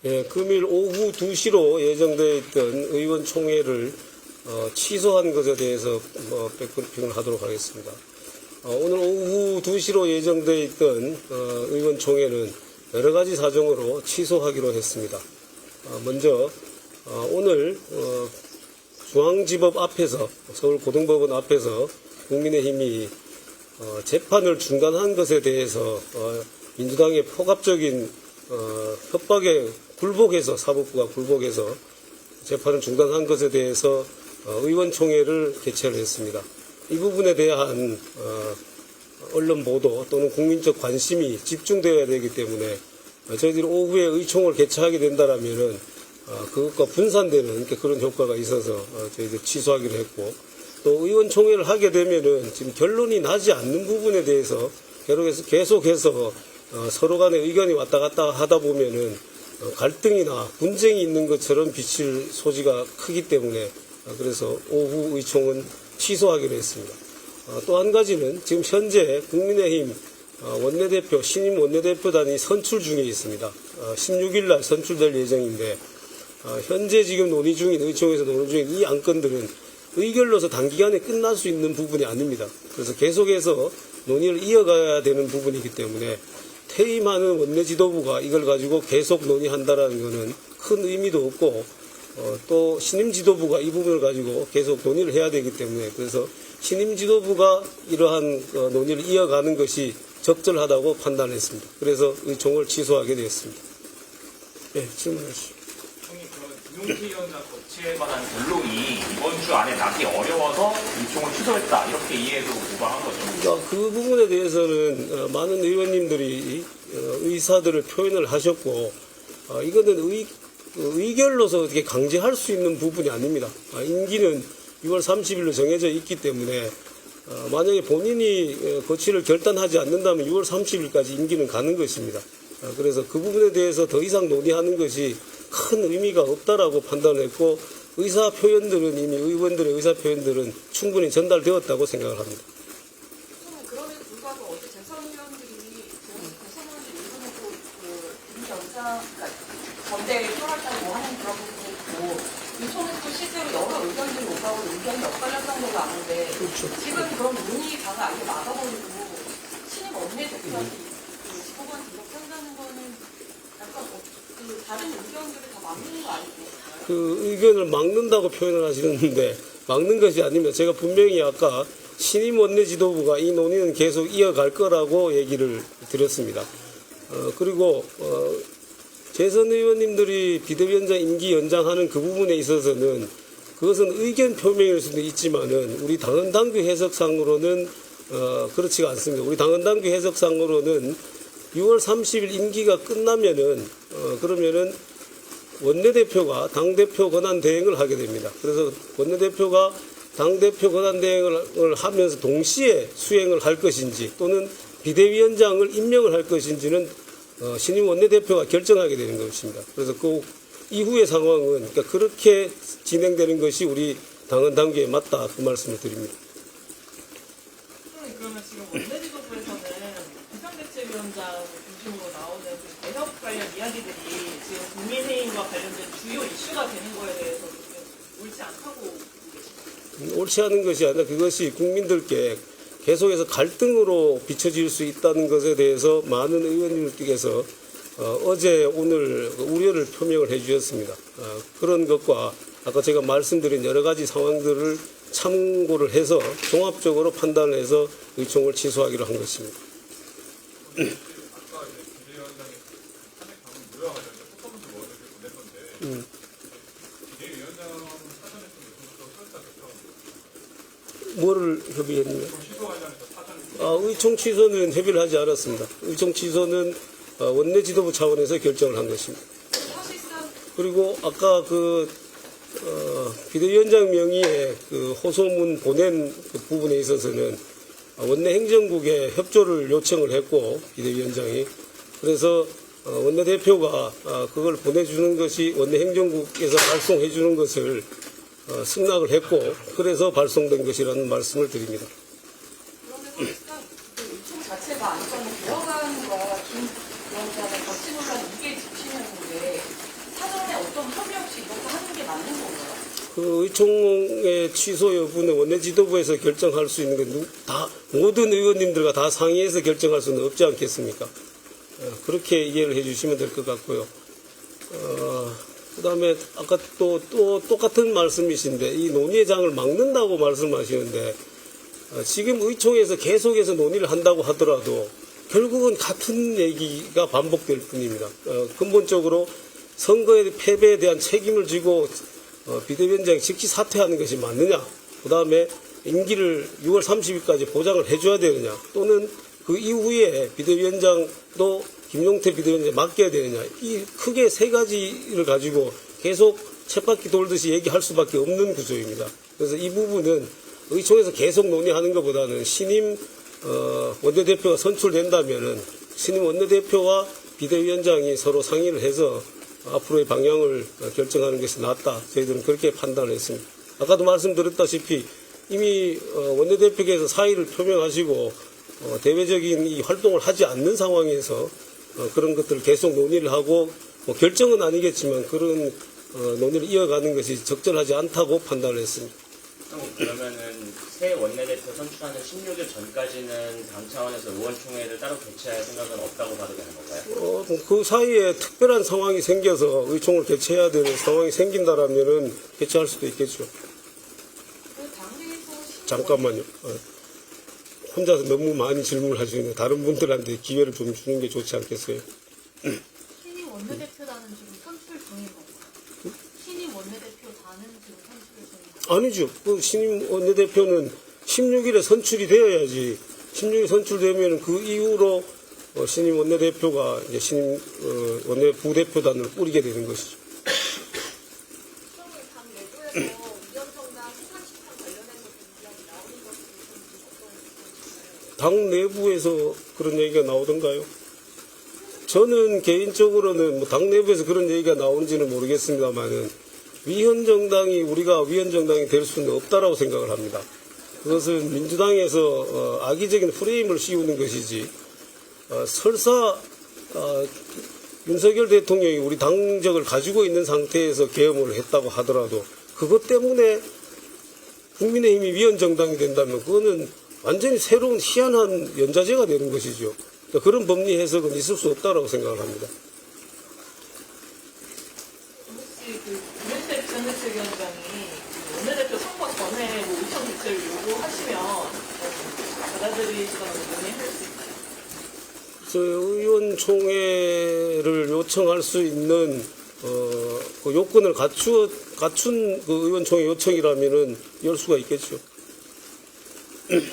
예, 금일 오후 2시로 예정되어 있던 의원총회를 취소한 것에 대해서 백브리핑을 하도록 하겠습니다. 오늘 오후 2시로 예정되어 있던 의원총회는 여러 가지 사정으로 취소하기로 했습니다. 먼저 오늘 중앙지법 앞에서, 서울고등법원 앞에서 국민의힘이 재판을 중단한 것에 대해서 민주당의 포괄적인 협박에 굴복해서, 사법부가 굴복해서 재판을 중단한 것에 대해서 의원총회를 개최를 했습니다. 이 부분에 대한 언론 보도 또는 국민적 관심이 집중되어야 되기 때문에 저희들이 오후에 의총을 개최하게 된다라면은 그것과 분산되는 그런 효과가 있어서 저희들이 취소하기로 했고, 또 의원총회를 하게 되면은 지금 결론이 나지 않는 부분에 대해서 계속해서 서로 간에 의견이 왔다 갔다 하다 보면은 갈등이나 분쟁이 있는 것처럼 비칠 소지가 크기 때문에 그래서 오후 의총은 취소하기로 했습니다. 또 한 가지는 지금 현재 국민의힘 원내대표, 신임 원내대표단이 선출 중에 있습니다. 16일 날 선출될 예정인데 현재 지금 논의 중인, 의총에서 논의 중인 이 안건들은 의결로서 단기간에 끝날 수 있는 부분이 아닙니다. 그래서 계속해서 논의를 이어가야 되는 부분이기 때문에 퇴임하는 원내 지도부가 이걸 가지고 계속 논의한다라는 것은 큰 의미도 없고 또 신임 지도부가 이 부분을 가지고 계속 논의를 해야 되기 때문에 그래서 신임 지도부가 이러한 논의를 이어가는 것이 적절하다고 판단했습니다. 그래서 의총을 취소하게 되었습니다. 네, 질문하시죠. 형님, 그러면 김용태 위원장 거치에 관한 결론이 이번 주 안에 나기 어려워서 의총을 취소했다 이렇게 이해해도 무방한 거죠? 그 부분에 대해서는 많은 의원님들이 의사들을 표현을 하셨고 이거는 의결로서 어떻게 강제할 수 있는 부분이 아닙니다. 임기는 6월 30일로 정해져 있기 때문에 만약에 본인이 거취를 결단하지 않는다면 6월 30일까지 임기는 가는 것입니다. 그래서 그 부분에 대해서 더 이상 논의하는 것이 큰 의미가 없다라고 판단했고 의사 표현들은 이미 의원들의 의사 표현들은 충분히 전달되었다고 생각을 합니다. 그럼에도 불구하고 어제 대선위원들이 대선위원들 일본에도 임전사 전대 표랄까지 뭐 하는 그런 부분이 있고 의총에 또 실제로 여러 의견들이 오가고 의견이 엇갈렸던 걸로 아는데 그렇죠. 지금 그런 논의가 아예 막아버리고 신임 원내대표한테 15번 등록한다는 거는 약간 다른 의견들을 다 막는 거 아니겠어요? 그 의견을 막는다고 표현을 하시는데 막는 것이 아니면 제가 분명히 아까 신임 원내 지도부가 이 논의는 계속 이어갈 거라고 얘기를 드렸습니다. 그리고 재선 의원님들이 비대위원장 임기 연장하는 그 부분에 있어서는 그것은 의견 표명일 수도 있지만은 우리 당헌 당규 해석상으로는 그렇지가 않습니다. 우리 당헌 당규 해석상으로는 6월 30일 임기가 끝나면은 그러면은 원내대표가 당대표 권한 대행을 하게 됩니다. 그래서 원내대표가 당대표 권한 대행을 하면서 동시에 수행을 할 것인지 또는 비대위원장을 임명을 할 것인지는 신임 원내대표가 결정하게 되는 것입니다. 그래서 그 이후의 상황은 그러니까 그렇게 진행되는 것이 우리 당헌 당규에 맞다 그 말씀을 드립니다. 그러면 지금 원내지도부에서는 비상대책위원장 중심으로 나오는 그 개혁 관련 이야기들이 지금 국민의힘과 관련된 주요 이슈가 되는 거에 대해서 옳지 않다고 보고 계십니까? 옳지 않은 것이 아니라 그것이 국민들께 계속해서 갈등으로 비춰질 수 있다는 것에 대해서 많은 의원님들께서 어제 오늘 우려를 표명을 해 주셨습니다. 그런 것과 아까 제가 말씀드린 여러 가지 상황들을 참고를 해서 종합적으로 판단을 해서 의총을 취소하기로 한 것입니다. 아까 이제 비대위원장이 탄핵 방문 무효화하자는데 포터문도 넣어주실 보냈던데 비대위원장은 사전에 좀 요청부터 뭐를 협의했느냐? 취소하자면서 사전에 의총 취소는 협의를 하지 않았습니다. 의총 취소는 원내 지도부 차원에서 결정을 한 것입니다. 사실상 그리고 아까 비대위원장 명의의 호소문 보낸 그 부분에 있어서는 원내 행정국에 협조를 요청을 했고 비대위원장이 그래서 원내대표가 그걸 보내주는 것이 원내 행정국에서 발송해 주는 것을 승낙을 했고 그래서 발송된 것이라는 말씀을 드립니다. 그러면 사실상 그 의총 자체가 아니고 들어가는 거와 김 위원장의 거치 논란 이게 지침이었는데 그 의총의 취소 여부는 원내 지도부에서 결정할 수 있는 건 모든 의원님들과 다 상의해서 결정할 수는 없지 않겠습니까? 그렇게 이해를 해주시면 될 것 같고요. 그다음에 아까 또 똑같은 말씀이신데 이 논의의 장을 막는다고 말씀하시는데 지금 의총에서 계속해서 논의를 한다고 하더라도 결국은 같은 얘기가 반복될 뿐입니다. 근본적으로 선거의 패배에 대한 책임을 지고 비대위원장이 즉시 사퇴하는 것이 맞느냐, 그 다음에 임기를 6월 30일까지 보장을 해줘야 되느냐, 또는 그 이후에 비대위원장도 김용태 비대위원장에 맡겨야 되느냐, 이 크게 세 가지를 가지고 계속 쳇바퀴 돌듯이 얘기할 수밖에 없는 구조입니다. 그래서 이 부분은 의총에서 계속 논의하는 것보다는 신임 원내대표가 선출된다면은 신임 원내대표와 비대위원장이 서로 상의를 해서 앞으로의 방향을 결정하는 것이 낫다. 저희들은 그렇게 판단을 했습니다. 아까도 말씀드렸다시피 이미 원내대표께서 사의를 표명하시고 대외적인 이 활동을 하지 않는 상황에서 그런 것들을 계속 논의를 하고 뭐 결정은 아니겠지만 그런 논의를 이어가는 것이 적절하지 않다고 판단을 했습니다. 그러면은 새 원내대표 선출하는 16일 전까지는 당 차원에서 의원총회를 따로 개최할 생각은 없다고 봐도 되는 건가요? 그 사이에 특별한 상황이 생겨서 의총을 개최해야 되는 상황이 생긴다라면은 개최할 수도 있겠죠. 그 당내에서 잠깐만요. 혼자서 너무 많이 질문을 하시는데 다른 분들한테 기회를 좀 주는 게 좋지 않겠어요? 신임 원내대표단은 지금 선출 중인 건가요? 신임 원내대표단은 지금 선출 중인 건가요? 아니죠. 그 신임 원내대표는 16일에 선출이 되어야지. 16일 선출되면 그 이후로 신임 원내대표가 이제 신임 원내 부대표단을 꾸리게 되는 것이죠. 시정을 당 내부에서 위원정당 수상식판 관련해서 이야기 나오는 것에 대해서는 어떤 의견이신가요? 당 내부에서 그런 얘기가 나오던가요? 저는 개인적으로는 뭐 당 내부에서 그런 얘기가 나오는지는 모르겠습니다만은 우리가 위헌정당이 될 수는 없다라고 생각을 합니다. 그것은 민주당에서 악의적인 프레임을 씌우는 것이지 설사 윤석열 대통령이 우리 당적을 가지고 있는 상태에서 계엄을 했다고 하더라도 그것 때문에 국민의힘이 위헌정당이 된다면 그거는 완전히 새로운 희한한 연좌제가 되는 것이죠. 그런 법리 해석은 있을 수 없다고 생각을 합니다. 혹시 그 김용태 비상대책위원장이 원내대표 선거 전에 뭐 의총 개최를 요구하시면 받아들이시거나 논의할 수 있나요? 의원총회를 요청할 수 있는 그 요건을 갖춘 그 의원총회 요청이라면은 열 수가 있겠죠. 근데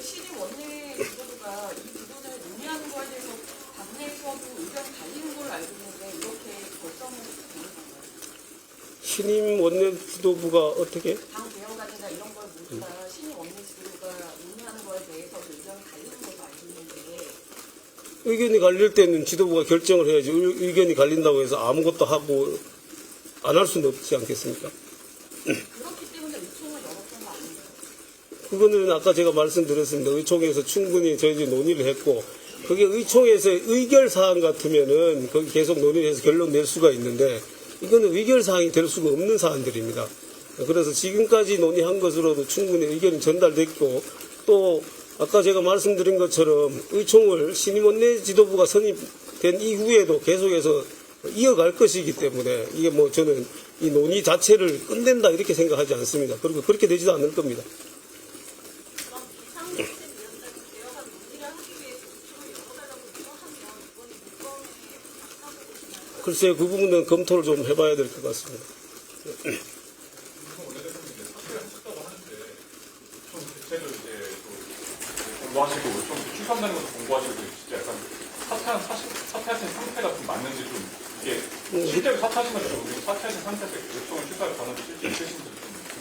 신임 원내 지도부가 이 부분을 논의하는 거에 대해서 당내에서도 의견 갈리는 걸로 알고 있는데 이렇게 결정을 되는 건가요? 신임 원내 지도부가 어떻게? 당 개혁안이나 이런 걸 모두 다 신임 원내 지도부가 논의하는 거에 대해서 의견이 갈리는 걸로 알고 있는데 의견이 갈릴 때는 지도부가 결정을 해야지 의견이 갈린다고 해서 아무것도 하고 안 할 수는 없지 않겠습니까? 그렇기 때문에 의총을 열었던 거 아닌가요? 그거는 아까 제가 말씀드렸습니다. 의총에서 충분히 저희들이 논의를 했고 그게 의총에서의 의결사항 같으면은 거기 계속 논의해서 결론 낼 수가 있는데 이거는 의결사항이 될 수가 없는 사안들입니다. 그래서 지금까지 논의한 것으로도 충분히 의견이 전달됐고 또 아까 제가 말씀드린 것처럼 의총을 신임 원내 지도부가 선임된 이후에도 계속해서 이어갈 것이기 때문에 이게 뭐 저는 이 논의 자체를 끝낸다 이렇게 생각하지 않습니다. 그리고 그렇게 되지도 않을 겁니다. 그럼 비상대책위원장이 개혁안 논의를 하기 위해서 의총을 열어달라고 요청하면 이번에 물건에 맞다고 보시나요? 글쎄요, 그 부분은 검토를 좀 해봐야 될 것 같습니다. 대체를 이제 또 공부하시고 좀 취소한다는 것도 공부하시고 진짜 약간 사퇴하신 상태가 좀 맞는지 좀 이게 실제로 사퇴하신 건지 우리 사퇴하신 상태에서 요청을 취소할 가능성이 실제 있으신지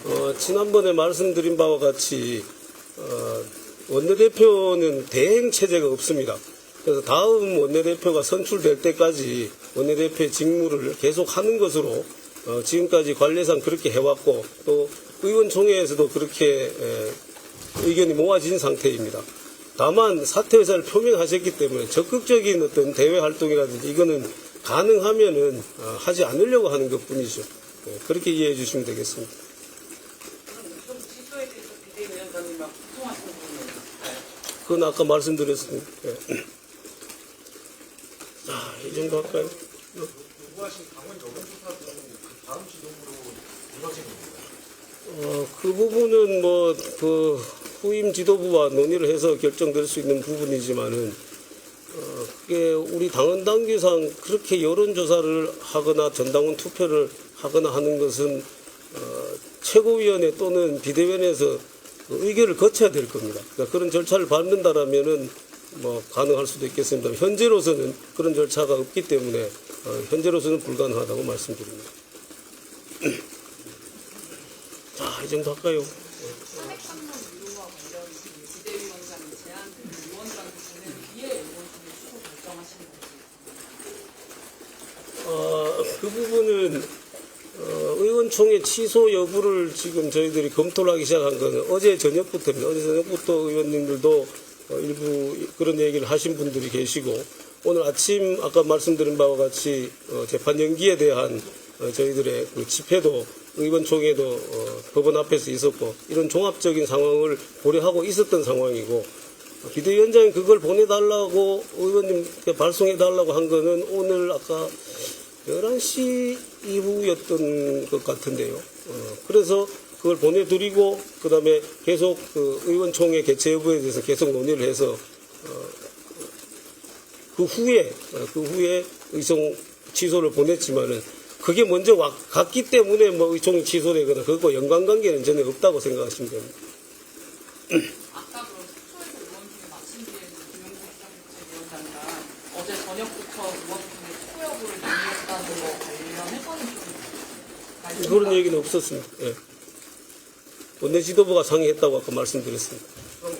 좀 지난번에 말씀드린 바와 같이 원내대표는 대행 체제가 없습니다. 그래서 다음 원내대표가 선출될 때까지 원내대표의 직무를 계속 하는 것으로 지금까지 관례상 그렇게 해왔고 또 의원총회에서도 그렇게 의견이 모아진 상태입니다. 다만 사퇴 의사를 표명하셨기 때문에 적극적인 어떤 대외 활동이라든지 이거는 가능하면은 하지 않으려고 하는 것뿐이죠. 그렇게 이해해 주시면 되겠습니다. 그건 아까 말씀드렸습니다. 예. 자, 이 정도 할까요? 요구하신 당원 여론조사도 다음 지정부로 이루어지는 건가요? 그 부분은 뭐, 후임 지도부와 논의를 해서 결정될 수 있는 부분이지만은, 그게 우리 당원 당규상 그렇게 여론조사를 하거나 전당원 투표를 하거나 하는 것은, 최고위원회 또는 비대위원회에서 의결을 거쳐야 될 겁니다. 그러니까 그런 절차를 밟는다라면은 뭐 가능할 수도 있겠습니다. 현재로서는 그런 절차가 없기 때문에 현재로서는 불가능하다고 말씀드립니다. 자, 이 정도 할까요? 탄핵 판론 유효와 관련 비대위원장이 제안된 의원들한테 보내는 뒤에 의원총회 취소 결정하시는 건지. 그 부분은 의원총회 취소 여부를 지금 저희들이 검토를 하기 시작한 것은 어제 저녁부터입니다. 어제 저녁부터 의원님들도 일부 그런 얘기를 하신 분들이 계시고 오늘 아침 아까 말씀드린 바와 같이 재판 연기에 대한 저희들의 그 집회도 의원총회도 법원 앞에서 있었고 이런 종합적인 상황을 고려하고 있었던 상황이고 비대위원장이 그걸 보내달라고 의원님께 발송해달라고 한 거는 오늘 아까 11시 이후였던 것 같은데요. 그래서 그걸 보내드리고 그 다음에 계속 그 의원총회 개최 여부에 대해서 계속 논의를 해서 그 후에 의총 취소를 보냈지만은 그게 먼저 갔기 때문에 뭐 의총 취소되거나 그것과 연관관계는 전혀 없다고 생각하시면 됩니다. 아까 그럼 숙소에서 의원총회 마친 뒤에는 김영수 비상대책위원장이랑 어제 저녁부터 의원총회 취소 여부를 논의했다는 거 관련해서는 좀 그런 얘기는 없었습니다. 예. 원내 지도부가 상의했다고 아까 말씀드렸습니다. 그럼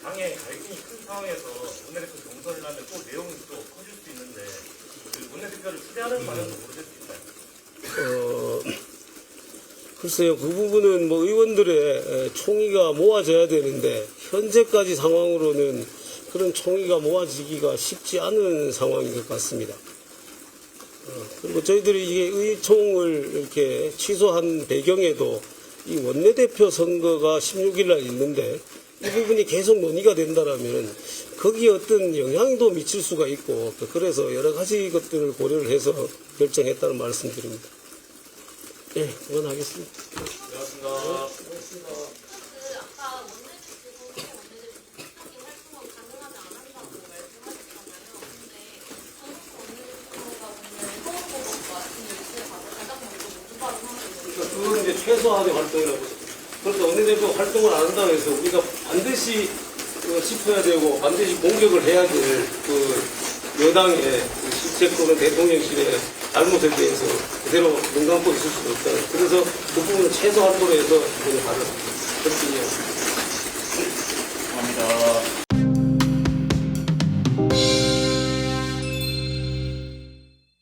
당의 갈등이 큰 상황에서 원내대표 경선을 하면 또 내용이 또 커질 수 있는데 그 원내대표를 추대하는 방향도 모르실 수 있나요? 글쎄요, 그 부분은 뭐 의원들의 총의가 모아져야 되는데 현재까지 상황으로는 그런 총의가 모아지기가 쉽지 않은 상황인 것 같습니다. 그리고 저희들이 이게 의총을 이렇게 취소한 배경에도 이 원내대표 선거가 16일 날 있는데 이 부분이 계속 논의가 된다라면 거기에 어떤 영향도 미칠 수가 있고 그래서 여러 가지 것들을 고려를 해서 결정했다는 말씀드립니다. 예, 그만하겠습니다. 고맙습니다. 그 아까 원내대표 국회의원 활동은 가능하지 않았다고 말씀하셨잖아요. 근데 전국 원내대표가 오늘 서울고법 같은 일시에 가서 가장 먼저 모두바로 하는 그건 이제 최소한의 활동이라고. 그런데 원내대표 활동을 안 한다고 해서 우리가 반드시 짚어야 되고 반드시 공격을 해야 될 그 여당의 그 실책 또는 대통령실의 잘못에 대해서 그대로 눈 감고 있을 수도 없다. 그래서 그 부분을 최소 한도로 해서 이번에 다른 결정이었습니다.